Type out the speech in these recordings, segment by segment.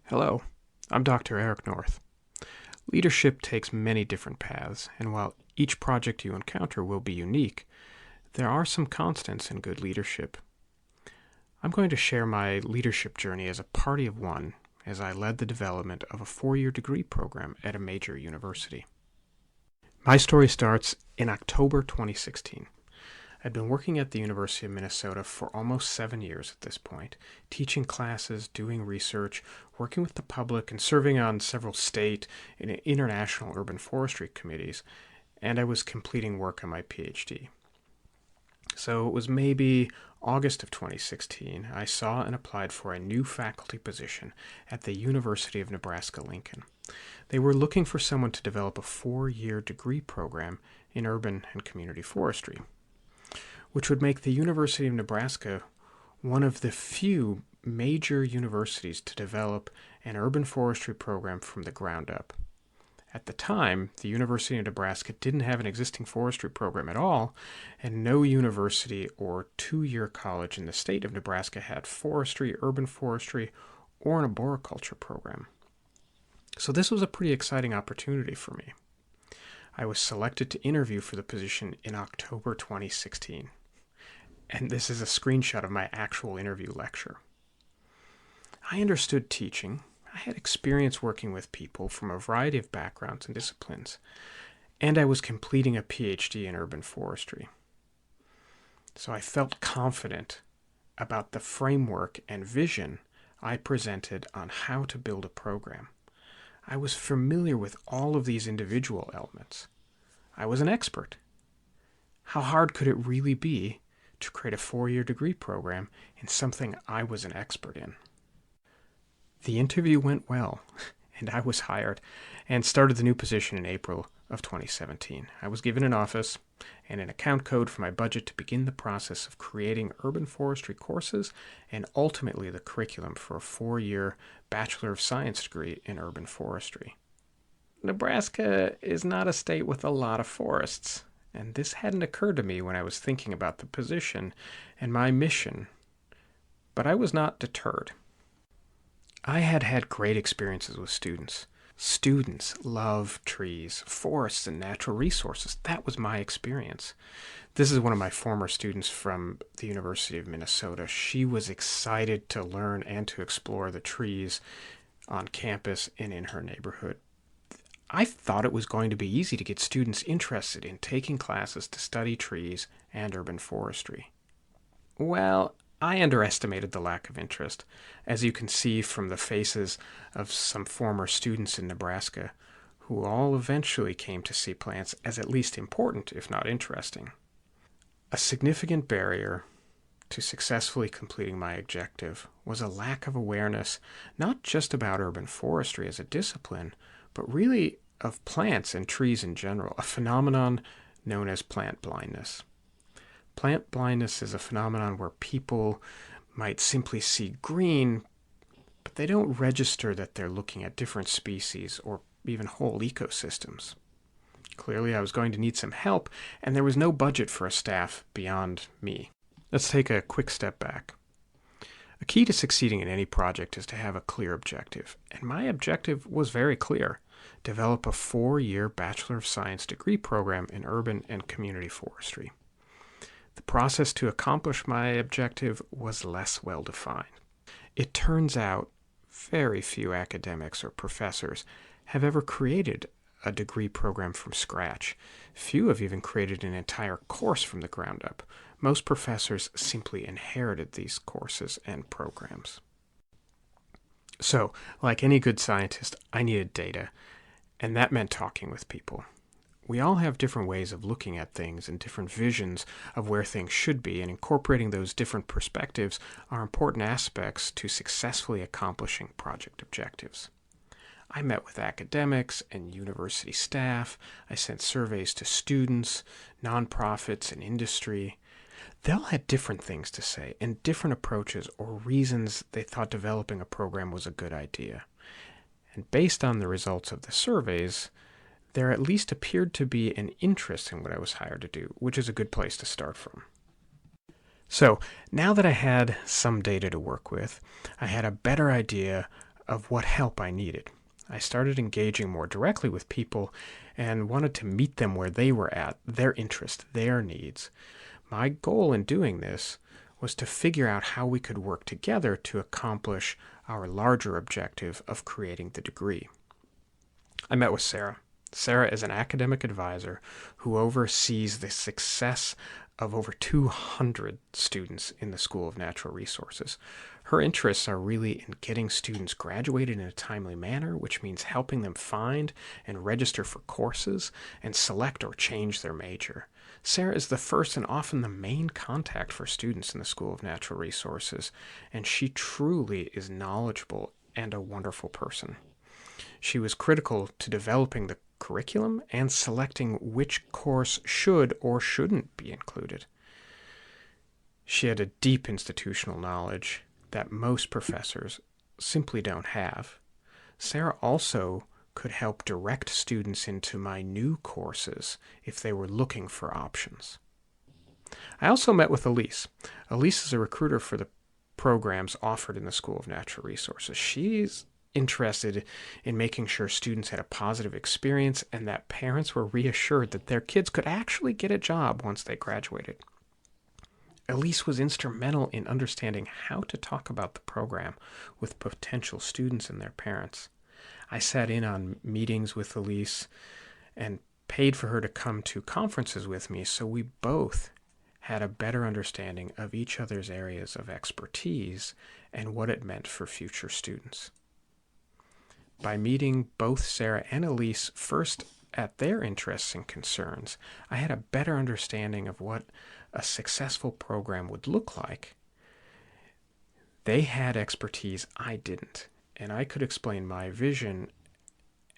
Hello, I'm Dr. Eric North. Leadership takes many different paths, and while each project you encounter will be unique, there are some constants in good leadership. I'm going to share my leadership journey as a party of one as I led the development of a 4-year degree program at a major university. My story starts in October 2016. I'd been working at the University of Minnesota for almost 7 years at this point, teaching classes, doing research, working with the public, and serving on several state and international urban forestry committees, and I was completing work on my PhD. So it was maybe August of 2016, I saw and applied for a new faculty position at the University of Nebraska-Lincoln. They were looking for someone to develop a 4-year degree program in urban and community forestry, which would make the University of Nebraska one of the few major universities to develop an urban forestry program from the ground up. At the time, the University of Nebraska didn't have an existing forestry program at all, and no university or 2-year college in the state of Nebraska had forestry, urban forestry, or an arboriculture program. So this was a pretty exciting opportunity for me. I was selected to interview for the position in October 2016. And this is a screenshot of my actual interview lecture. I understood teaching. I had experience working with people from a variety of backgrounds and disciplines, and I was completing a PhD in urban forestry. So I felt confident about the framework and vision I presented on how to build a program. I was familiar with all of these individual elements. I was an expert. How hard could it really be to create a 4-year degree program in something I was an expert in? The interview went well, and I was hired and started the new position in April of 2017. I was given an office and an account code for my budget to begin the process of creating urban forestry courses and ultimately the curriculum for a 4-year Bachelor of Science degree in urban forestry. Nebraska is not a state with a lot of forests, and this hadn't occurred to me when I was thinking about the position and my mission. But I was not deterred. I had had great experiences with students. Students love trees, forests, and natural resources. That was my experience. This is one of my former students from the University of Minnesota. She was excited to learn and to explore the trees on campus and in her neighborhood. I thought it was going to be easy to get students interested in taking classes to study trees and urban forestry. Well, I underestimated the lack of interest, as you can see from the faces of some former students in Nebraska, who all eventually came to see plants as at least important, if not interesting. A significant barrier to successfully completing my objective was a lack of awareness, not just about urban forestry as a discipline, but really of plants and trees in general, a phenomenon known as plant blindness. Plant blindness is a phenomenon where people might simply see green, but they don't register that they're looking at different species or even whole ecosystems. Clearly, I was going to need some help, and there was no budget for a staff beyond me. Let's take a quick step back. A key to succeeding in any project is to have a clear objective, and my objective was very clear: develop a 4-year Bachelor of Science degree program in urban and community forestry. The process to accomplish my objective was less well defined. It turns out very few academics or professors have ever created a degree program from scratch. Few have even created an entire course from the ground up. Most professors simply inherited these courses and programs. So, like any good scientist, I needed data, and that meant talking with people. We all have different ways of looking at things and different visions of where things should be, and incorporating those different perspectives are important aspects to successfully accomplishing project objectives. I met with academics and university staff. I sent surveys to students, nonprofits, and industry. They all had different things to say and different approaches or reasons they thought developing a program was a good idea. And based on the results of the surveys, there at least appeared to be an interest in what I was hired to do, which is a good place to start from. So now that I had some data to work with, I had a better idea of what help I needed. I started engaging more directly with people and wanted to meet them where they were at, their interests, their needs. My goal in doing this was to figure out how we could work together to accomplish our larger objective of creating the degree. I met with Sarah. Sarah is an academic advisor who oversees the success of over 200 students in the School of Natural Resources. Her interests are really in getting students graduated in a timely manner, which means helping them find and register for courses and select or change their major. Sarah is the first and often the main contact for students in the School of Natural Resources, and she truly is knowledgeable and a wonderful person. She was critical to developing the curriculum and selecting which course should or shouldn't be included. She had a deep institutional knowledge that most professors simply don't have. Sarah also could help direct students into my new courses if they were looking for options. I also met with Elise. Elise is a recruiter for the programs offered in the School of Natural Resources. She's interested in making sure students had a positive experience and that parents were reassured that their kids could actually get a job once they graduated. Elise was instrumental in understanding how to talk about the program with potential students and their parents. I sat in on meetings with Elise and paid for her to come to conferences with me, so we both had a better understanding of each other's areas of expertise and what it meant for future students. By meeting both Sarah and Elise first at their interests and concerns, I had a better understanding of what a successful program would look like. They had expertise I didn't, and I could explain my vision,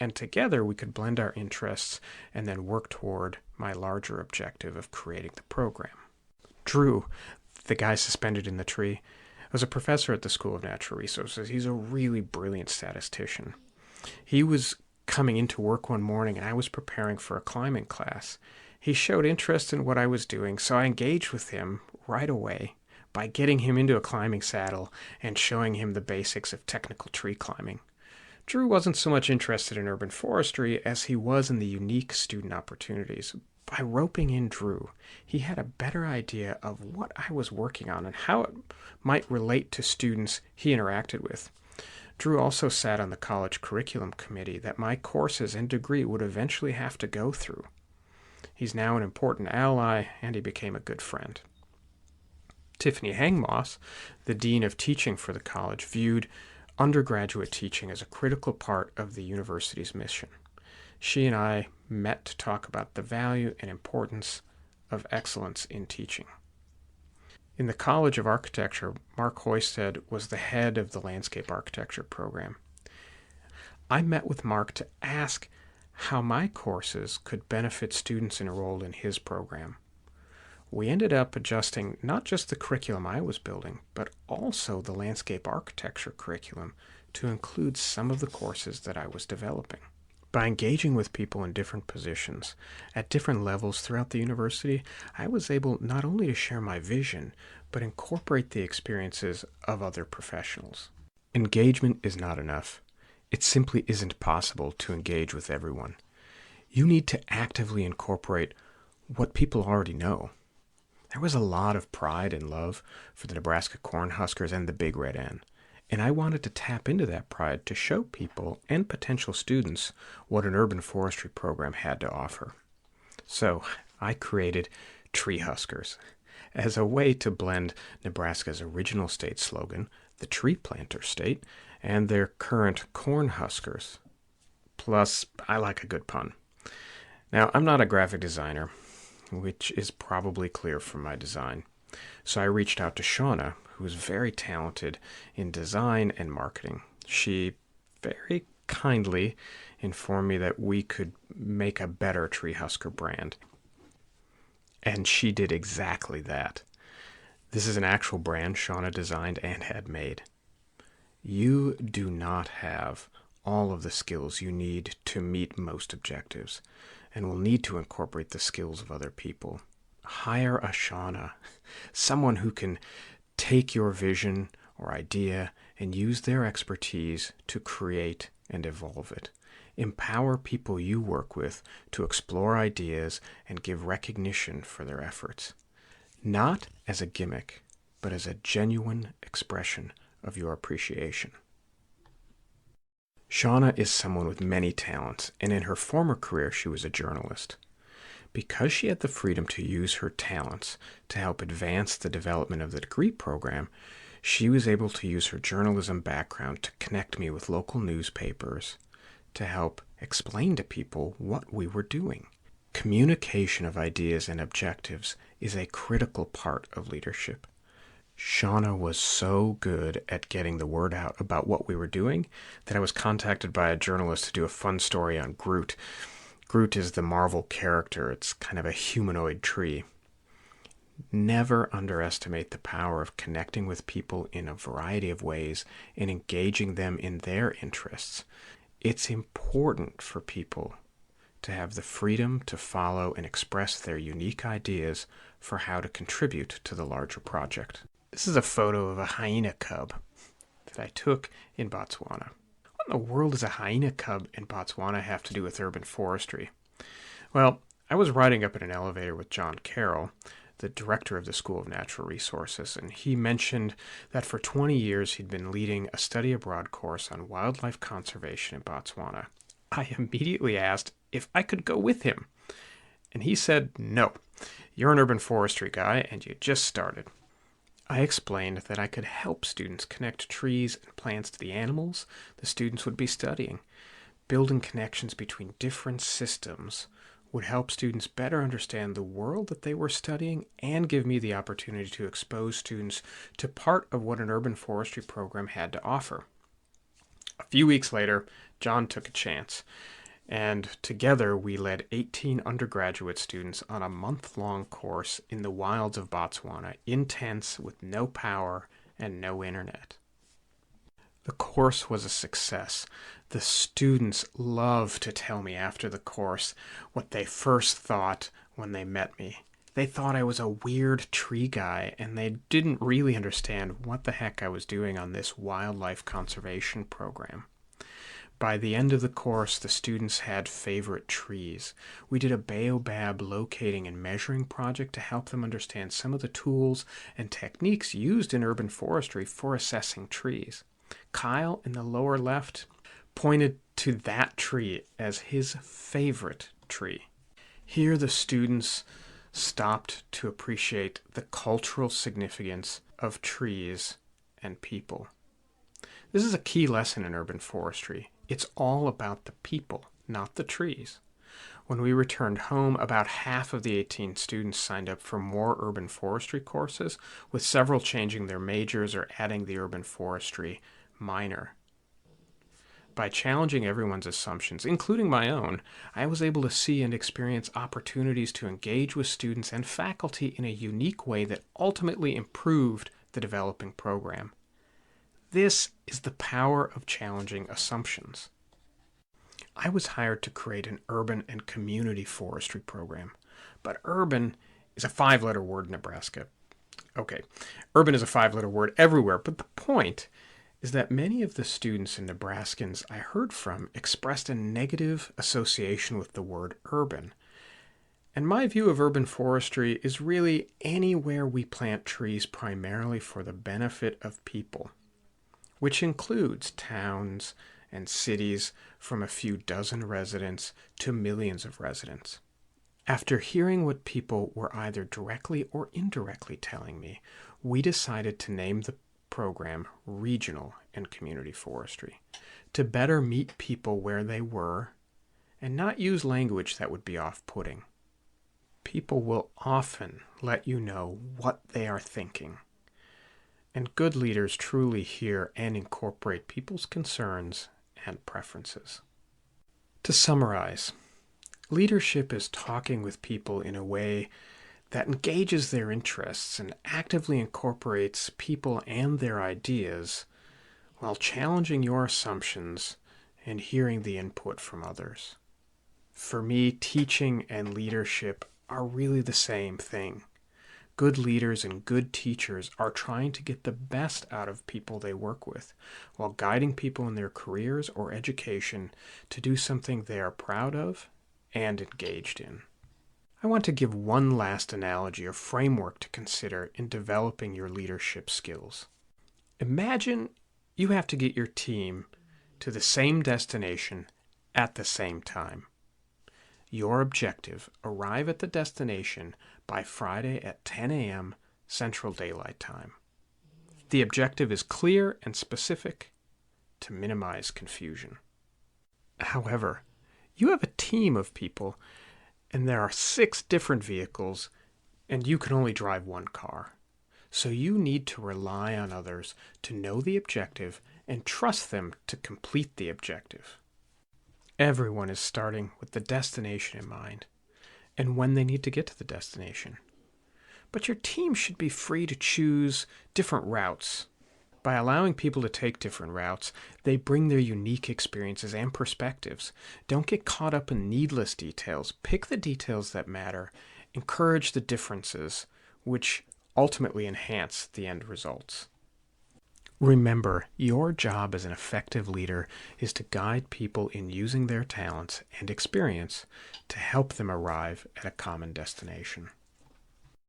and together we could blend our interests and then work toward my larger objective of creating the program. Drew, the guy suspended in the tree, was a professor at the School of Natural Resources. He's a really brilliant statistician. He was coming into work one morning, and I was preparing for a climbing class. He showed interest in what I was doing, so I engaged with him right away by getting him into a climbing saddle and showing him the basics of technical tree climbing. Drew wasn't so much interested in urban forestry as he was in the unique student opportunities. By roping in Drew, he had a better idea of what I was working on and how it might relate to students he interacted with. Drew also sat on the college curriculum committee that my courses and degree would eventually have to go through. He's now an important ally, and he became a good friend. Tiffany Hangmoss, the dean of teaching for the college, viewed undergraduate teaching as a critical part of the university's mission. She and I met to talk about the value and importance of excellence in teaching. In the College of Architecture, Mark Hoisted was the head of the landscape architecture program. I met with Mark to ask how my courses could benefit students enrolled in his program. We ended up adjusting not just the curriculum I was building, but also the landscape architecture curriculum to include some of the courses that I was developing. By engaging with people in different positions at different levels throughout the university, I was able not only to share my vision, but incorporate the experiences of other professionals. Engagement is not enough. It simply isn't possible to engage with everyone. You need to actively incorporate what people already know. There was a lot of pride and love for the Nebraska Cornhuskers and the Big Red N, and I wanted to tap into that pride to show people and potential students what an urban forestry program had to offer. So I created Tree Huskers as a way to blend Nebraska's original state slogan, the Tree Planter State, and their current Cornhuskers. Plus, I like a good pun. Now, I'm not a graphic designer, which is probably clear from my design. So I reached out to Shauna, who is very talented in design and marketing. She very kindly informed me that we could make a better Tree Husker brand. And she did exactly that. This is an actual brand Shauna designed and had made. You do not have all of the skills you need to meet most objectives, and will need to incorporate the skills of other people. Hire a Shauna, someone who can take your vision or idea and use their expertise to create and evolve it. Empower people you work with to explore ideas and give recognition for their efforts, not as a gimmick, but as a genuine expression of your appreciation. Shauna is someone with many talents, and in her former career she was a journalist. Because she had the freedom to use her talents to help advance the development of the degree program, she was able to use her journalism background to connect me with local newspapers to help explain to people what we were doing. Communication of ideas and objectives is a critical part of leadership. Shauna was so good at getting the word out about what we were doing that I was contacted by a journalist to do a fun story on Groot. Groot is the Marvel character. It's kind of a humanoid tree. Never underestimate the power of connecting with people in a variety of ways and engaging them in their interests. It's important for people to have the freedom to follow and express their unique ideas for how to contribute to the larger project. This is a photo of a hyena cub that I took in Botswana. What in the world does a hyena cub in Botswana have to do with urban forestry? Well, I was riding up in an elevator with John Carroll, the director of the School of Natural Resources, and he mentioned that for 20 years he'd been leading a study abroad course on wildlife conservation in Botswana. I immediately asked if I could go with him, and he said, "No, you're an urban forestry guy and you just started." I explained that I could help students connect trees and plants to the animals the students would be studying. Building connections between different systems would help students better understand the world that they were studying and give me the opportunity to expose students to part of what an urban forestry program had to offer. A few weeks later, John took a chance, and together we led 18 undergraduate students on a month-long course in the wilds of Botswana, in tents with no power and no internet. The course was a success. The students loved to tell me after the course what they first thought when they met me. They thought I was a weird tree guy, and they didn't really understand what the heck I was doing on this wildlife conservation program. By the end of the course, the students had favorite trees. We did a baobab locating and measuring project to help them understand some of the tools and techniques used in urban forestry for assessing trees. Kyle, in the lower left, pointed to that tree as his favorite tree. Here the students stopped to appreciate the cultural significance of trees and people. This is a key lesson in urban forestry. It's all about the people, not the trees. When we returned home, about half of the 18 students signed up for more urban forestry courses, with several changing their majors or adding the urban forestry minor. By challenging everyone's assumptions, including my own, I was able to see and experience opportunities to engage with students and faculty in a unique way that ultimately improved the developing program. This is the power of challenging assumptions. I was hired to create an urban and community forestry program, but urban is a 5-letter word in Nebraska. Okay, urban is a 5-letter word everywhere, but the point is that many of the students and Nebraskans I heard from expressed a negative association with the word urban. And my view of urban forestry is really anywhere we plant trees primarily for the benefit of people, which includes towns and cities from a few dozen residents to millions of residents. After hearing what people were either directly or indirectly telling me, we decided to name the program Regional and Community Forestry to better meet people where they were and not use language that would be off-putting. People will often let you know what they are thinking. And good leaders truly hear and incorporate people's concerns and preferences. To summarize, leadership is talking with people in a way that engages their interests and actively incorporates people and their ideas while challenging your assumptions and hearing the input from others. For me, teaching and leadership are really the same thing. Good leaders and good teachers are trying to get the best out of people they work with, while guiding people in their careers or education to do something they are proud of and engaged in. I want to give one last analogy or framework to consider in developing your leadership skills. Imagine you have to get your team to the same destination at the same time. Your objective: arrive at the destination by Friday at 10 a.m. Central Daylight Time. The objective is clear and specific to minimize confusion. However, you have a team of people and there are 6 different vehicles and you can only drive one car. So you need to rely on others to know the objective and trust them to complete the objective. Everyone is starting with the destination in mind and when they need to get to the destination. But your team should be free to choose different routes. By allowing people to take different routes, they bring their unique experiences and perspectives. Don't get caught up in needless details. Pick the details that matter. Encourage the differences, which ultimately enhance the end results. Remember, your job as an effective leader is to guide people in using their talents and experience to help them arrive at a common destination.